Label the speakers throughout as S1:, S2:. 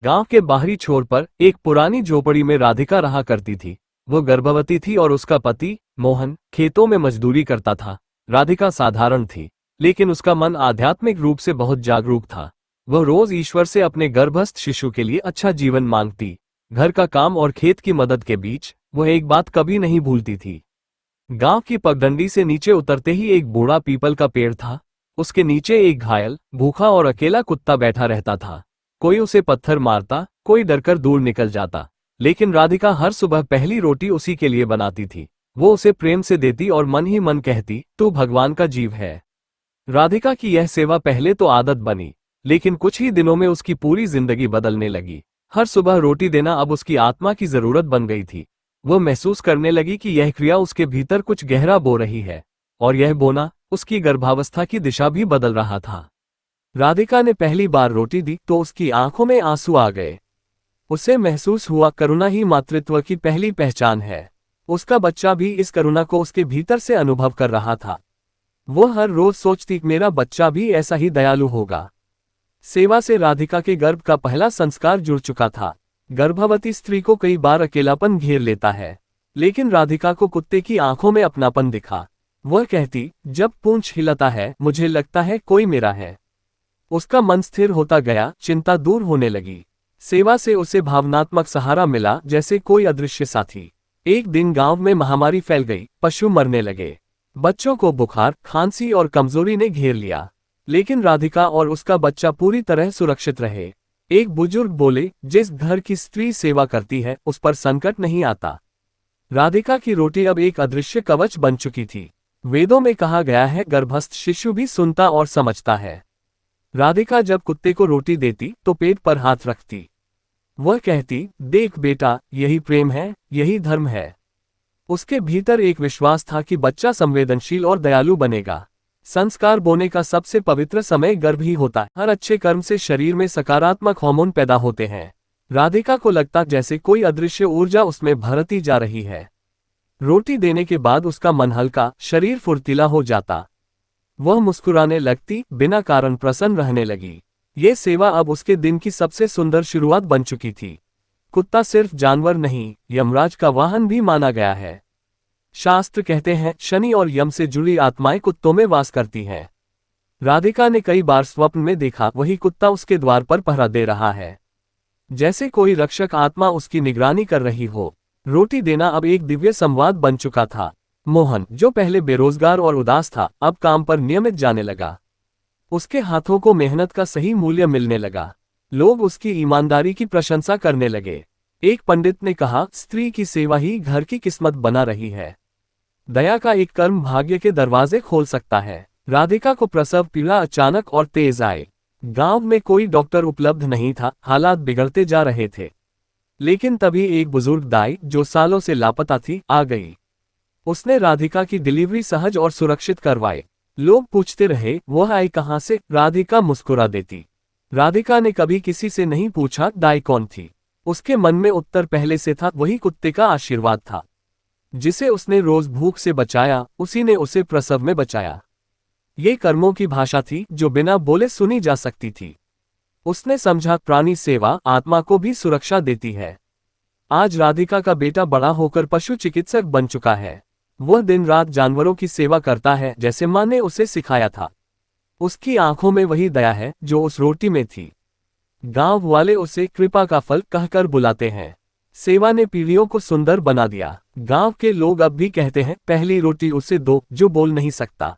S1: गांव के बाहरी छोर पर एक पुरानी झोपड़ी में राधिका रहा करती थी। वो गर्भवती थी और उसका पति मोहन खेतों में मजदूरी करता था। राधिका साधारण थी, लेकिन उसका मन आध्यात्मिक रूप से बहुत जागरूक था। वह रोज ईश्वर से अपने गर्भस्थ शिशु के लिए अच्छा जीवन मांगती। घर का काम और खेत की मदद के बीच वह एक बात कभी नहीं भूलती थी। गांव की पगडंडी से नीचे उतरते ही एक बूढ़ा पीपल का पेड़ था। उसके नीचे एक घायल, भूखा और अकेला कुत्ता बैठा रहता था। कोई उसे पत्थर मारता, कोई डरकर दूर निकल जाता, लेकिन राधिका हर सुबह पहली रोटी उसी के लिए बनाती थी। वो उसे प्रेम से देती और मन ही मन कहती, तू भगवान का जीव है। राधिका की यह सेवा पहले तो आदत बनी, लेकिन कुछ ही दिनों में उसकी पूरी जिंदगी बदलने लगी। हर सुबह रोटी देना अब उसकी आत्मा की जरूरत बन गई थी। वह महसूस करने लगी कि यह क्रिया उसके भीतर कुछ गहरा बो रही है, और यह बोना उसकी गर्भावस्था की दिशा भी बदल रहा था। राधिका ने पहली बार रोटी दी तो उसकी आंखों में आंसू आ गए। उसे महसूस हुआ करुणा ही मातृत्व की पहली पहचान है। उसका बच्चा भी इस करुणा को उसके भीतर से अनुभव कर रहा था। वो हर रोज सोचती मेरा बच्चा भी ऐसा ही दयालु होगा। सेवा से राधिका के गर्भ का पहला संस्कार जुड़ चुका था। गर्भवती स्त्री को कई बार अकेलापन घेर लेता है, लेकिन राधिका को कुत्ते की आंखों में अपनापन दिखा। वह कहती, जब पूंछ हिलाता है मुझे लगता है कोई मेरा है। उसका मन स्थिर होता गया, चिंता दूर होने लगी। सेवा से उसे भावनात्मक सहारा मिला, जैसे कोई अदृश्य साथी। एक दिन गांव में महामारी फैल गई, पशु मरने लगे। बच्चों को बुखार, खांसी और कमजोरी ने घेर लिया, लेकिन राधिका और उसका बच्चा पूरी तरह सुरक्षित रहे। एक बुजुर्ग बोले, जिस घर की स्त्री सेवा करती है उस पर संकट नहीं आता। राधिका की रोटी अब एक अदृश्य कवच बन चुकी थी। वेदों में कहा गया है, गर्भस्थ शिशु भी सुनता और समझता है। राधिका जब कुत्ते को रोटी देती तो पेट पर हाथ रखती। वह कहती, देख बेटा, यही प्रेम है, यही धर्म है। उसके भीतर एक विश्वास था कि बच्चा संवेदनशील और दयालु बनेगा। संस्कार बोने का सबसे पवित्र समय गर्भ ही होता है। हर अच्छे कर्म से शरीर में सकारात्मक हार्मोन पैदा होते हैं। राधिका को लगता जैसे कोई अदृश्य ऊर्जा उसमें भरती जा रही है। रोटी देने के बाद उसका मन हल्का, शरीर फुर्तीला हो जाता। वह मुस्कुराने लगती, बिना कारण प्रसन्न रहने लगी। ये सेवा अब उसके दिन की सबसे सुंदर शुरुआत बन चुकी थी। कुत्ता सिर्फ जानवर नहीं, यमराज का वाहन भी माना गया है। शास्त्र कहते हैं, शनि और यम से जुड़ी आत्माएं कुत्तों में वास करती हैं। राधिका ने कई बार स्वप्न में देखा, वही कुत्ता उसके द्वार पर पहरा दे रहा है, जैसे कोई रक्षक आत्मा उसकी निगरानी कर रही हो। रोटी देना अब एक दिव्य संवाद बन चुका था। मोहन, जो पहले बेरोजगार और उदास था, अब काम पर नियमित जाने लगा। उसके हाथों को मेहनत का सही मूल्य मिलने लगा। लोग उसकी ईमानदारी की प्रशंसा करने लगे। एक पंडित ने कहा, स्त्री की सेवा ही घर की किस्मत बना रही है। दया का एक कर्म भाग्य के दरवाजे खोल सकता है। राधिका को प्रसव पीड़ा अचानक और तेज आए। गांव में कोई डॉक्टर उपलब्ध नहीं था, हालात बिगड़ते जा रहे थे। लेकिन तभी एक बुजुर्ग दाई, जो सालों से लापता थी, आ गई। उसने राधिका की डिलीवरी सहज और सुरक्षित करवाई। लोग पूछते रहे, वह आई कहां से? राधिका मुस्कुरा देती। राधिका ने कभी किसी से नहीं पूछा दाई कौन थी। उसके मन में उत्तर पहले से था, वही कुत्ते का आशीर्वाद था। जिसे उसने रोज भूख से बचाया, उसी ने उसे प्रसव में बचाया। ये कर्मों की भाषा थी जो बिना बोले सुनी जा सकती थी। उसने समझा, प्राणी सेवा आत्मा को भी सुरक्षा देती है। आज राधिका का बेटा बड़ा होकर पशु चिकित्सक बन चुका है। वह दिन रात जानवरों की सेवा करता है, जैसे मां ने उसे सिखाया था। उसकी आंखों में वही दया है जो उस रोटी में थी। गांव वाले उसे कृपा का फल कहकर बुलाते हैं। सेवा ने पीढ़ियों को सुंदर बना दिया। गांव के लोग अब भी कहते हैं, पहली रोटी उसे दो जो बोल नहीं सकता।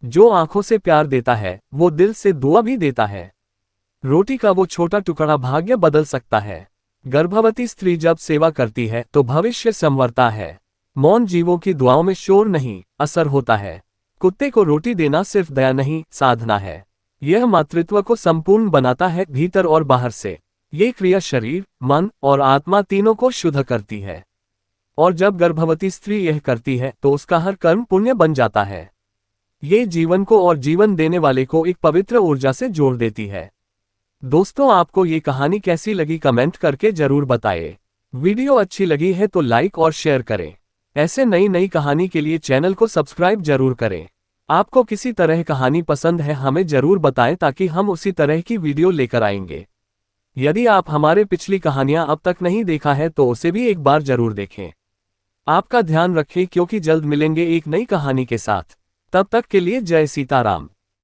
S1: जो आंखों से प्यार देता है, वो दिल से दुआ भी देता है। रोटी का वो छोटा टुकड़ा भाग्य बदल सकता है। गर्भवती स्त्री जब सेवा करती है तो भविष्य संवरता है। मौन जीवों की दुआओं में शोर नहीं, असर होता है। कुत्ते को रोटी देना सिर्फ दया नहीं, साधना है। यह मातृत्व को संपूर्ण बनाता है, भीतर और बाहर से। ये क्रिया शरीर, मन और आत्मा तीनों को शुद्ध करती है। और जब गर्भवती स्त्री यह करती है तो उसका हर कर्म पुण्य बन जाता है। ये जीवन को और जीवन देने वाले को एक पवित्र ऊर्जा से जोड़ देती है। दोस्तों, आपको ये कहानी कैसी लगी कमेंट करके जरूर बताएं। वीडियो अच्छी लगी है तो लाइक और शेयर करें। ऐसे नई नई कहानी के लिए चैनल को सब्सक्राइब जरूर करें। आपको किसी तरह कहानी पसंद है हमें जरूर बताएं, ताकि हम उसी तरह की वीडियो लेकर आएंगे। यदि आप हमारे पिछली कहानियां अब तक नहीं देखा है तो उसे भी एक बार जरूर देखें। आपका ध्यान रखें क्योंकि जल्द मिलेंगे एक नई कहानी के साथ। तब तक के लिए जय सीताराम।